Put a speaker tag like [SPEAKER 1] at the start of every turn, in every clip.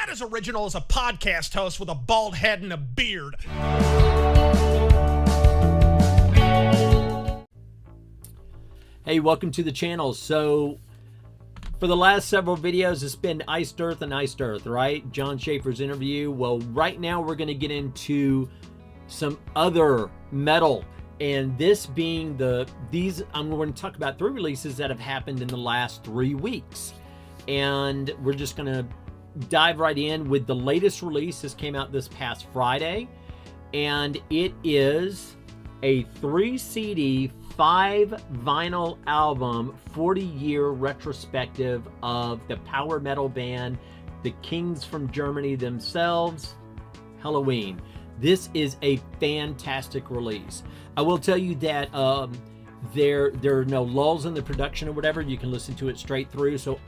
[SPEAKER 1] not as original as a podcast host with a bald head and a beard.
[SPEAKER 2] Hey, welcome to the channel. So for the last several videos, it's been Iced Earth and Iced Earth, right? John Schaefer's interview. Well, right now we're going to get into some other metal. And this being I'm going to talk about 3 releases that have happened in the last 3 weeks. And we're just going to dive right in with the latest release. This came out this past Friday. And it is a 3 CD, 5 vinyl album, 40-year retrospective of the power metal band, the Kings from Germany themselves, Helloween. This is a fantastic release. I will tell you that there are no lulls in the production or whatever. You can listen to it straight through. So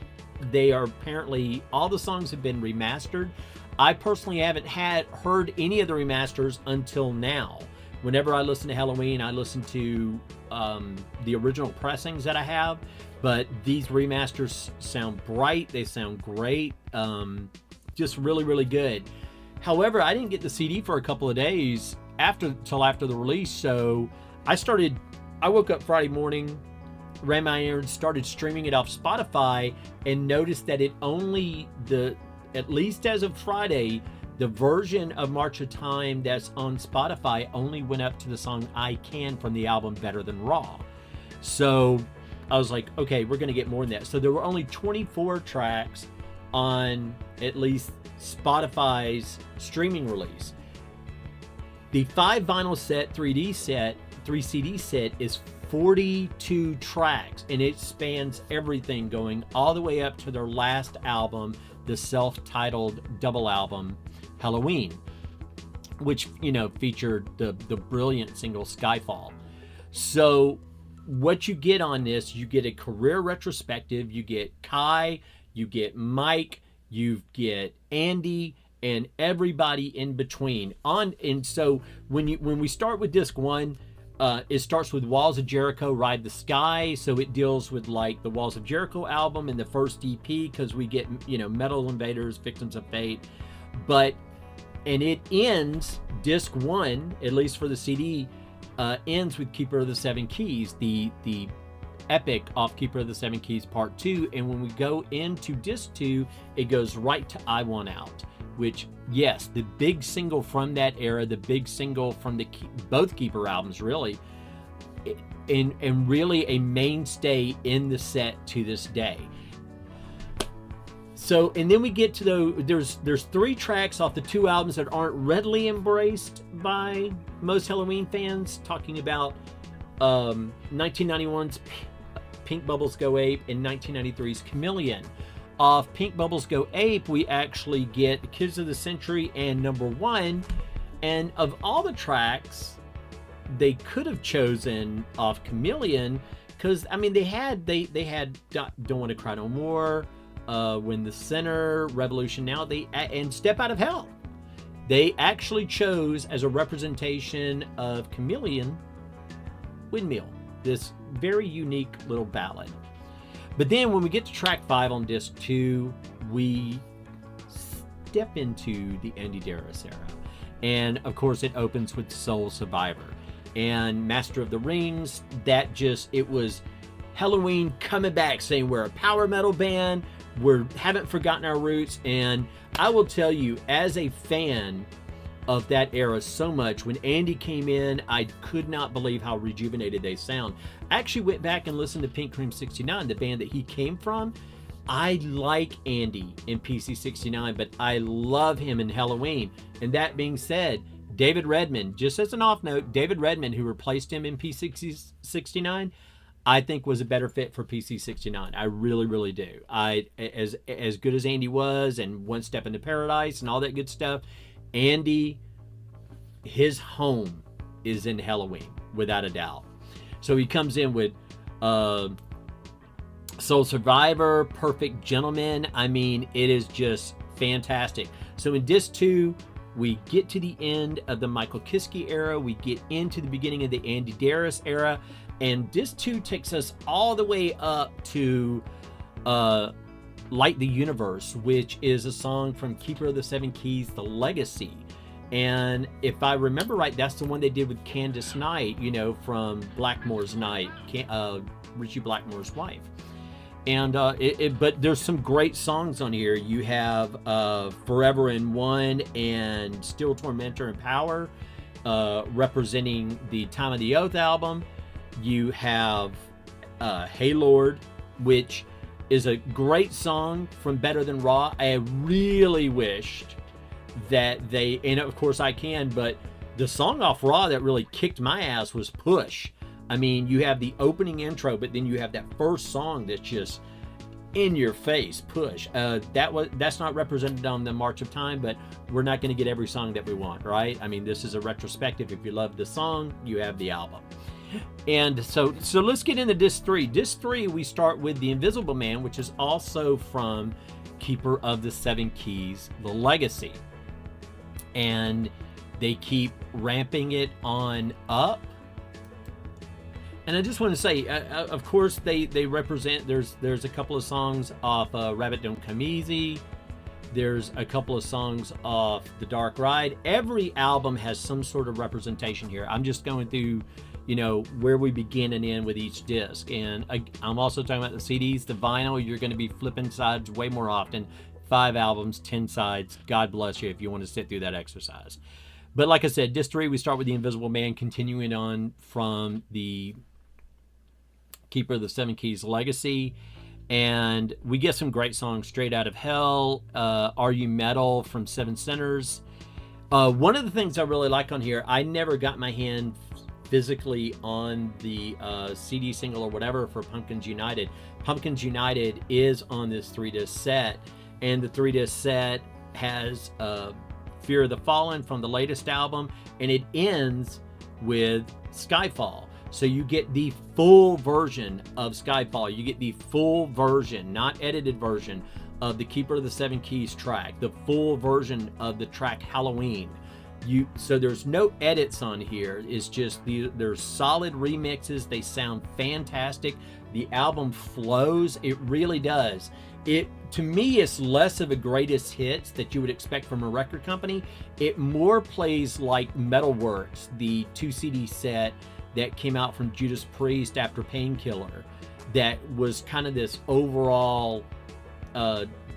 [SPEAKER 2] they are apparently, all the songs have been remastered. I personally haven't heard any of the remasters until now. Whenever I listen to Helloween, I listen to the original pressings that I have, but these remasters sound bright. They sound great. Just really, really good. However, I didn't get the CD for a couple of days till after the release. So I woke up Friday morning, ran my errands, started streaming it off Spotify, and noticed that at least as of Friday, the version of March of Time that's on Spotify only went up to the song I Can from the album Better Than Raw. So I was like, okay, we're going to get more than that. So there were only 24 tracks on at least Spotify's streaming release. The 5 vinyl set, 3 CD set is 42 tracks, and it spans everything going all the way up to their last album, the self-titled double album, Helloween, which, featured the brilliant single Skyfall. So what you get on this, you get a career retrospective, you get Kai, you get Mike, you get Andy, and everybody in between. And so when we start with disc 1, it starts with Walls of Jericho, Ride the Sky. So it deals with like the Walls of Jericho album and the first EP, because we get, Metal Invaders, Victims of Fate. And it ends, disc 1, at least for the CD, ends with Keeper of the Seven Keys, the epic off Keeper of the Seven Keys Part 2. And when we go into disc 2, it goes right to I Want Out, which, yes, the big single from that era, the big single from both Keeper albums, really, and really a mainstay in the set to this day. So, and then we get to there's 3 tracks off the 2 albums that aren't readily embraced by most Helloween fans, talking about 1991's Pink Bubbles Go Ape and 1993's Chameleon. Off Pink Bubbles Go Ape, we actually get Kids of the Century and Number 1. And of all the tracks, they could have chosen off Chameleon, because they had Don't Want to Cry No More, When the Sinner, Revolution Now, and Step Out of Hell. They actually chose as a representation of Chameleon, Windmill, this very unique little ballad. But then when we get to track 5 on disc 2, we step into the Andy Darius era. And of course it opens with Soul Survivor and Master of the Rings. It was Helloween coming back, saying we're a power metal band, haven't forgotten our roots. And I will tell you, as a fan of that era so much, when Andy came in, I could not believe how rejuvenated they sound. I actually went back and listened to Pink Cream 69, the band that he came from. I like Andy in PC69, but I love him in Helloween. And that being said, David Redman, just as an off note, David Redman, who replaced him in PC69, I think was a better fit for PC69. I really, really do. As good as Andy was, and One Step into Paradise and all that good stuff, Andy, his home is in Helloween, without a doubt. So he comes in with Soul Survivor, Perfect Gentleman. It is just fantastic. So in disc 2, we get to the end of the Michael Kiske era. We get into the beginning of the Andy Darius era. And disc 2 takes us all the way up to Light the Universe, which is a song from Keeper of the Seven Keys, The Legacy. And if I remember right, that's the one they did with Candace Knight, you know, from Blackmore's Night, Richie Blackmore's wife. And but there's some great songs on here. You have Forever in One and Still Tormentor and Power, representing the Time of the Oath album. You have Hey Lord, which is a great song from Better Than Raw. I really wished that they, and of course I can, but the song off Raw that really kicked my ass was Push. I mean, you have the opening intro, but then you have that first song that's just in your face, Push. That's not represented on the March of Time, but we're not going to get every song that we want, right? I mean, this is a retrospective. If you love the song, you have the album. And so let's get into disc 3. Disc 3, we start with The Invisible Man, which is also from Keeper of the Seven Keys, The Legacy. And they keep ramping it on up. And I just want to say, of course, they represent, there's a couple of songs off Rabbit Don't Come Easy. There's a couple of songs off The Dark Ride. Every album has some sort of representation here. I'm just going through, you know, where we begin and end with each disc. And I'm also talking about the CDs, the vinyl. You're going to be flipping sides way more often. 5 albums, 10 sides. God bless you if you want to sit through that exercise. But like I said, disc 3, we start with The Invisible Man, continuing on from the Keeper of the Seven Keys Legacy. And we get some great songs, Straight Out of Hell, Are You Metal from Seven Sinners. One of the things I really like on here, I never got my hand physically on the CD single or whatever for Pumpkins United. Pumpkins United is on this 3-disc set, and the 3-disc set has Fear of the Fallen from the latest album, and it ends with Skyfall. So you get the full version of Skyfall. You get the full version, not edited version, of the Keeper of the Seven Keys track. The full version of the track Helloween. So there's no edits on here. It's just there's solid remixes. They sound fantastic. The album flows. It really does. To me, it's less of a greatest hits that you would expect from a record company. It more plays like Metalworks, the 2 CD set that came out from Judas Priest after Painkiller, that was kind of this overall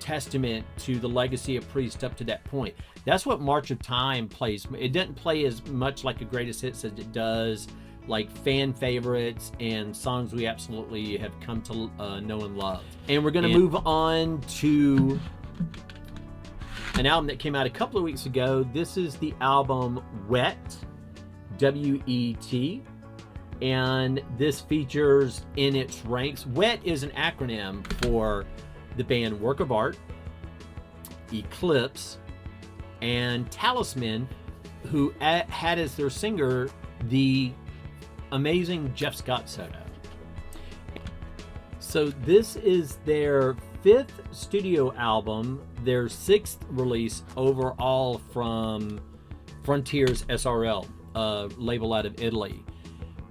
[SPEAKER 2] testament to the legacy of Priest up to that point. That's what March of Time plays. It doesn't play as much like a greatest hits as it does like fan favorites and songs we absolutely have come to know and love. And we're going to move on to an album that came out a couple of weeks ago. This is the album W.E.T, W.E.T, and this features in its ranks, W.E.T is an acronym for the band Work of Art, Eclipse, and Talisman, who had as their singer the amazing Jeff Scott Soto. So this is their 5th studio album, their 6th release overall from Frontiers SRL, label out of Italy.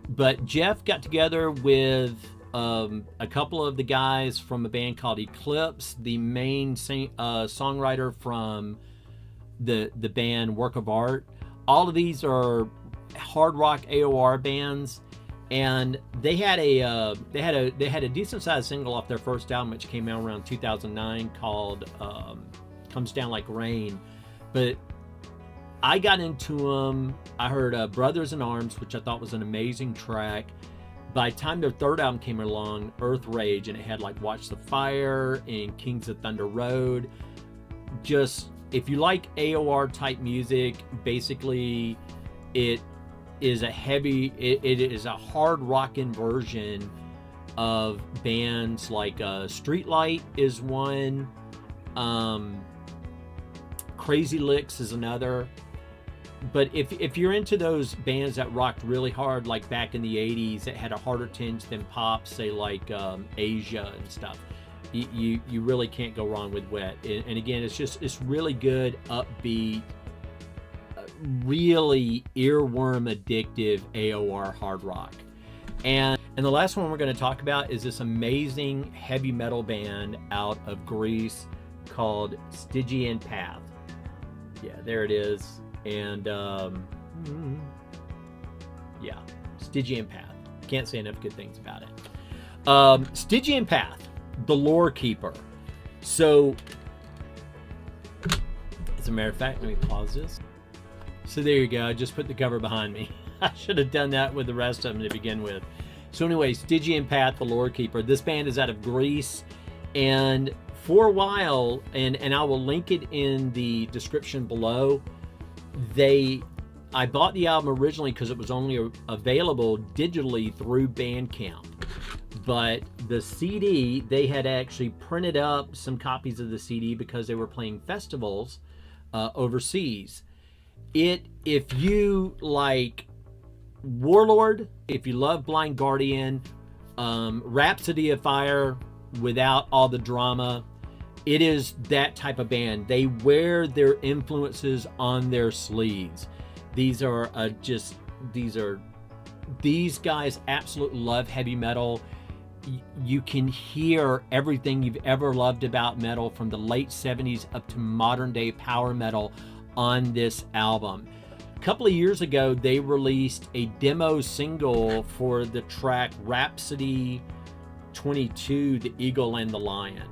[SPEAKER 2] But Jeff got together with a couple of the guys from a band called Eclipse, the main songwriter from the band Work of Art. All of these are hard rock AOR bands, and they had a decent sized single off their first album, which came out around 2009, called Comes Down Like Rain. But I got into them. I heard Brothers in Arms, which I thought was an amazing track. By the time their 3rd album came along, Earth Rage, and it had like Watch the Fire and Kings of Thunder Road. Just, if you like AOR type music, basically it is a hard rockin' version of bands like Streetlight is one, Crazy Licks is another. But if you're into those bands that rocked really hard, like back in the 80s, that had a harder tinge than pop, say like Asia and stuff, you really can't go wrong with W.E.T. And again, it's really good, upbeat, really earworm addictive AOR hard rock. And the last one we're going to talk about is this amazing heavy metal band out of Greece called Stygian Path. Yeah, there it is. And yeah, Stygian Path. Can't say enough good things about it. Stygian Path, the Lore Keeper. So, as a matter of fact, let me pause this. So there you go. I just put the cover behind me. I should have done that with the rest of them to begin with. So anyway, Stygian Path, the Lore Keeper. This band is out of Greece, and for a while, and I will link it in the description below, I bought the album originally because it was only available digitally through Bandcamp. But the CD, they had actually printed up some copies of the CD because they were playing festivals overseas. If you like Warlord, if you love Blind Guardian, Rhapsody of Fire without all the drama, it is that type of band. They wear their influences on their sleeves. These guys absolutely love heavy metal. You can hear everything you've ever loved about metal from the late 70s up to modern day power metal on this album. A couple of years ago, they released a demo single for the track Rhapsody 22, The Eagle and the Lion.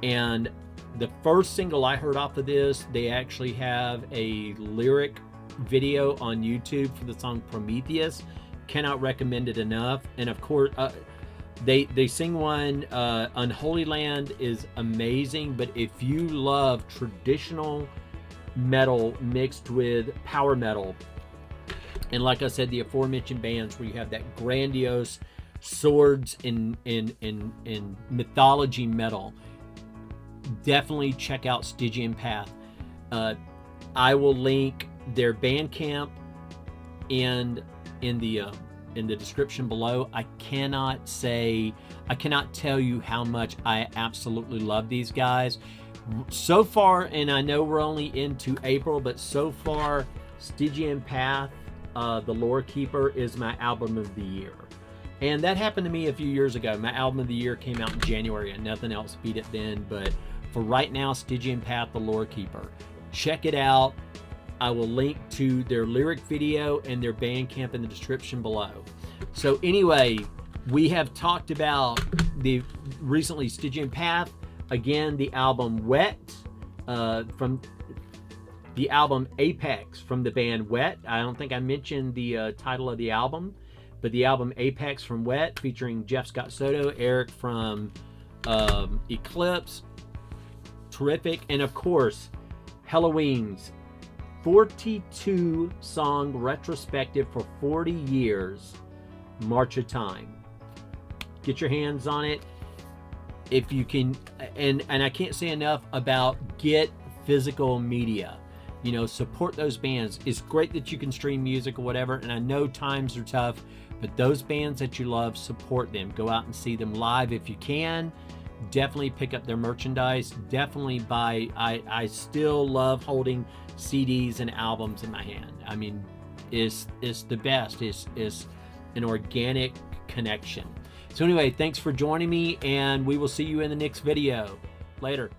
[SPEAKER 2] And the first single I heard off of this, they actually have a lyric video on YouTube for the song Prometheus. Cannot recommend it enough. And of course, they sing one, Unholy Land is amazing, but if you love traditional metal mixed with power metal, and like I said, the aforementioned bands where you have that grandiose swords in mythology metal, definitely check out Stygian Path. I will link their Bandcamp in the description below. I cannot tell you how much I absolutely love these guys. So far, and I know we're only into April, but so far, Stygian Path, the Lore Keeper, is my album of the year. And that happened to me a few years ago. My album of the year came out in January and nothing else beat it then. But for right now, Stygian Path, the Lore Keeper. Check it out. I will link to their lyric video and their Bandcamp in the description below. So anyway, we have talked about the recently Stygian Path. Again, the album W.E.T, from the album Apex from the band W.E.T. I don't think I mentioned the title of the album, but the album Apex from W.E.T, featuring Jeff Scott Soto, Eric from Eclipse. Terrific. And of course, Helloween's 42 song retrospective for 40 years, March of Time. Get your hands on it if you can, and I can't say enough about get physical media. You know, support those bands. It's great that you can stream music or whatever, and I know times are tough, but those bands that you love, support them. Go out and see them live if you can. Definitely pick up their merchandise. Definitely buy. I still love holding CDs and albums in my hand. I mean, it's the best. It's an organic connection. So anyway, thanks for joining me, and we will see you in the next video. Later.